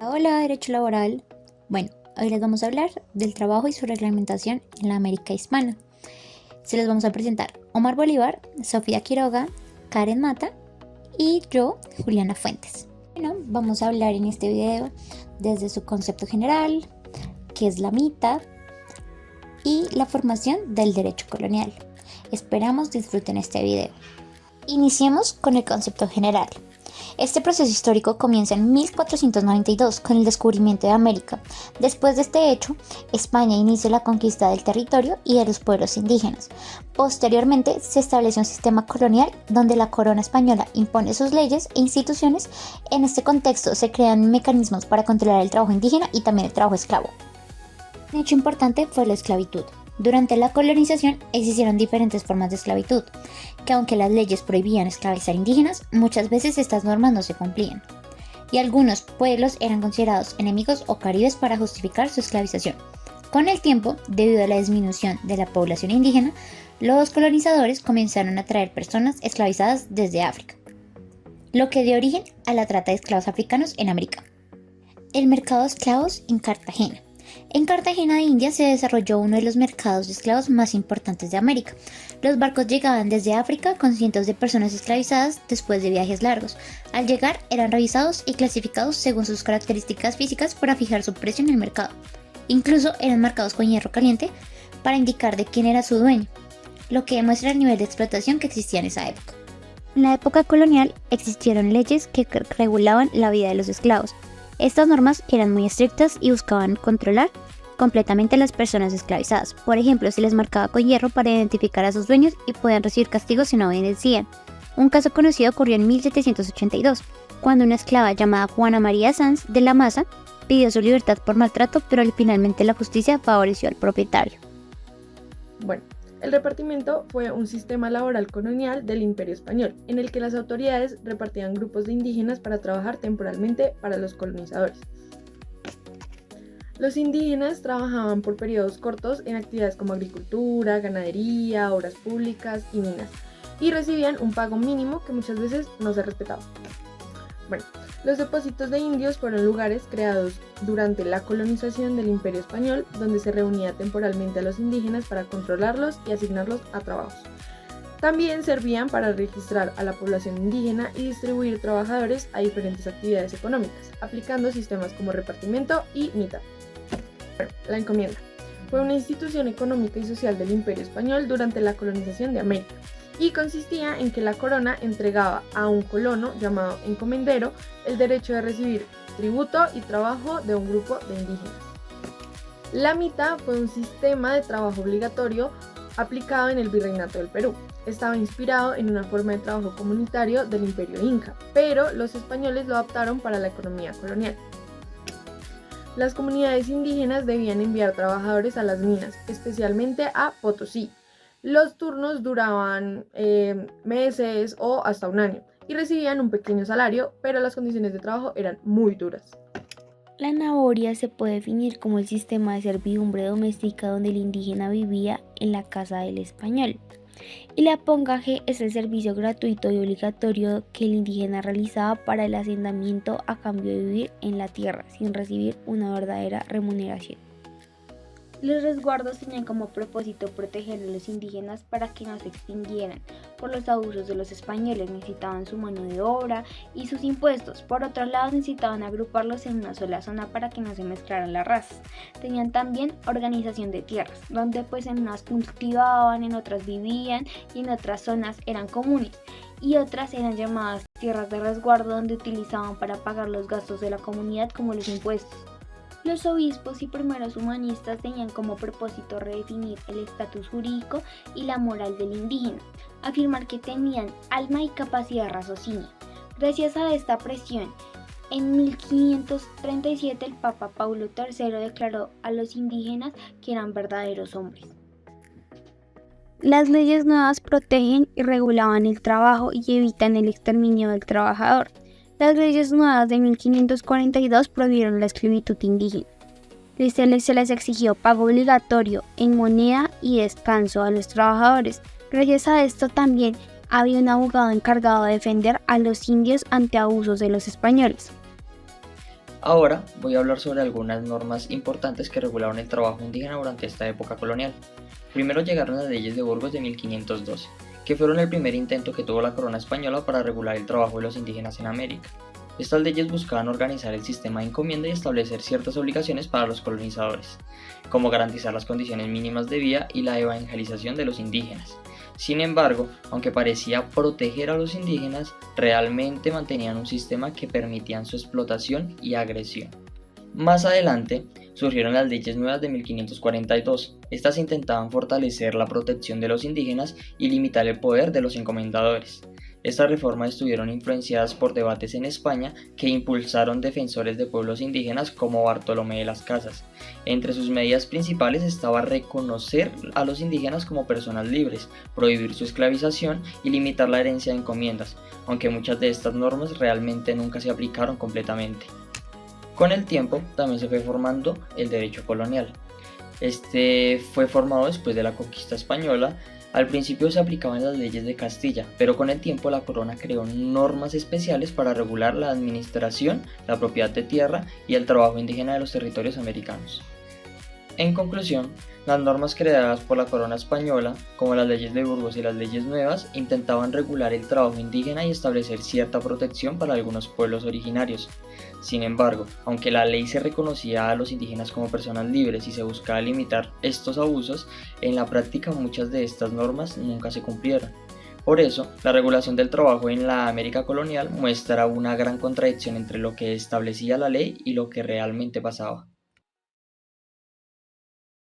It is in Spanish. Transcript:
Hola, derecho laboral. Bueno, hoy les vamos a hablar del trabajo y su reglamentación en la América hispana. Se los vamos a presentar Omar Bolívar, Sofía Quiroga, Karen Mata y yo, Juliana Fuentes. Bueno, vamos a hablar en este video desde su concepto general, qué es la mitad y la formación del derecho colonial. Esperamos disfruten este video. Iniciemos con el concepto general. Este proceso histórico comienza en 1492 con el descubrimiento de América. Después de este hecho, España inicia la conquista del territorio y de los pueblos indígenas. Posteriormente, se establece un sistema colonial donde la corona española impone sus leyes e instituciones. En este contexto, se crean mecanismos para controlar el trabajo indígena y también el trabajo esclavo. Un hecho importante fue la esclavitud. Durante la colonización existieron diferentes formas de esclavitud, que aunque las leyes prohibían esclavizar indígenas, muchas veces estas normas no se cumplían, y algunos pueblos eran considerados enemigos o caribes para justificar su esclavización. Con el tiempo, debido a la disminución de la población indígena, los colonizadores comenzaron a traer personas esclavizadas desde África, lo que dio origen a la trata de esclavos africanos en América. El mercado de esclavos en Cartagena. En Cartagena de India se desarrolló uno de los mercados de esclavos más importantes de América. Los barcos llegaban desde África con cientos de personas esclavizadas después de viajes largos. Al llegar eran revisados y clasificados según sus características físicas para fijar su precio en el mercado. Incluso eran marcados con hierro caliente para indicar de quién era su dueño, lo que demuestra el nivel de explotación que existía en esa época. En la época colonial existieron leyes que regulaban la vida de los esclavos. Estas normas eran muy estrictas y buscaban controlar completamente a las personas esclavizadas. Por ejemplo, se les marcaba con hierro para identificar a sus dueños y podían recibir castigos si no obedecían. Un caso conocido ocurrió en 1782, cuando una esclava llamada Juana María Sanz de la Maza pidió su libertad por maltrato, pero finalmente la justicia favoreció al propietario. Bueno, el repartimiento fue un sistema laboral colonial del Imperio Español, en el que las autoridades repartían grupos de indígenas para trabajar temporalmente para los colonizadores. Los indígenas trabajaban por periodos cortos en actividades como agricultura, ganadería, obras públicas y minas, y recibían un pago mínimo que muchas veces no se respetaba. Bueno, los depósitos de indios fueron lugares creados durante la colonización del Imperio Español, donde se reunía temporalmente a los indígenas para controlarlos y asignarlos a trabajos. También servían para registrar a la población indígena y distribuir trabajadores a diferentes actividades económicas, aplicando sistemas como repartimiento y mitad. Bueno, la encomienda fue una institución económica y social del Imperio Español durante la colonización de América, y consistía en que la corona entregaba a un colono llamado encomendero el derecho de recibir tributo y trabajo de un grupo de indígenas. La mitad fue un sistema de trabajo obligatorio aplicado en el Virreinato del Perú. Estaba inspirado en una forma de trabajo comunitario del Imperio Inca, pero los españoles lo adaptaron para la economía colonial. Las comunidades indígenas debían enviar trabajadores a las minas, especialmente a Potosí. Los turnos duraban meses o hasta un año y recibían un pequeño salario, pero las condiciones de trabajo eran muy duras. La naboria se puede definir como el sistema de servidumbre doméstica donde el indígena vivía en la casa del español. Y la pongaje es el servicio gratuito y obligatorio que el indígena realizaba para el asentamiento a cambio de vivir en la tierra sin recibir una verdadera remuneración. Los resguardos tenían como propósito proteger a los indígenas para que no se extinguieran por los abusos de los españoles. Necesitaban su mano de obra y sus impuestos. Por otro lado, necesitaban agruparlos en una sola zona para que no se mezclaran las razas. Tenían también organización de tierras, donde pues en unas cultivaban, en otras vivían y en otras zonas eran comunes. Y otras eran llamadas tierras de resguardo, donde utilizaban para pagar los gastos de la comunidad como los impuestos. Los obispos y primeros humanistas tenían como propósito redefinir el estatus jurídico y la moral del indígena, afirmar que tenían alma y capacidad de raciocinio. Gracias a esta presión, en 1537 el Papa Paulo III declaró a los indígenas que eran verdaderos hombres. Las leyes nuevas protegen y regulaban el trabajo y evitan el exterminio del trabajador. Las leyes nuevas de 1542 prohibieron la esclavitud indígena. Se les exigió pago obligatorio en moneda y descanso a los trabajadores. Gracias a esto también había un abogado encargado de defender a los indios ante abusos de los españoles. Ahora voy a hablar sobre algunas normas importantes que regularon el trabajo indígena durante esta época colonial. Primero llegaron las leyes de Burgos de 1512, que fueron el primer intento que tuvo la corona española para regular el trabajo de los indígenas en América. Estas leyes buscaban organizar el sistema de encomienda y establecer ciertas obligaciones para los colonizadores, como garantizar las condiciones mínimas de vida y la evangelización de los indígenas. Sin embargo, aunque parecía proteger a los indígenas, realmente mantenían un sistema que permitían su explotación y agresión. Más adelante, surgieron las leyes nuevas de 1542. Estas intentaban fortalecer la protección de los indígenas y limitar el poder de los encomendadores. Estas reformas estuvieron influenciadas por debates en España que impulsaron defensores de pueblos indígenas como Bartolomé de las Casas. Entre sus medidas principales estaba reconocer a los indígenas como personas libres, prohibir su esclavización y limitar la herencia de encomiendas, aunque muchas de estas normas realmente nunca se aplicaron completamente. Con el tiempo también se fue formando el derecho colonial. Este fue formado después de la conquista española. Al principio se aplicaban las leyes de Castilla, pero con el tiempo la corona creó normas especiales para regular la administración, la propiedad de tierra y el trabajo indígena de los territorios americanos. En conclusión, las normas creadas por la corona española, como las leyes de Burgos y las leyes nuevas, intentaban regular el trabajo indígena y establecer cierta protección para algunos pueblos originarios. Sin embargo, aunque la ley se reconocía a los indígenas como personas libres y se buscaba limitar estos abusos, en la práctica muchas de estas normas nunca se cumplieron. Por eso, la regulación del trabajo en la América colonial muestra una gran contradicción entre lo que establecía la ley y lo que realmente pasaba.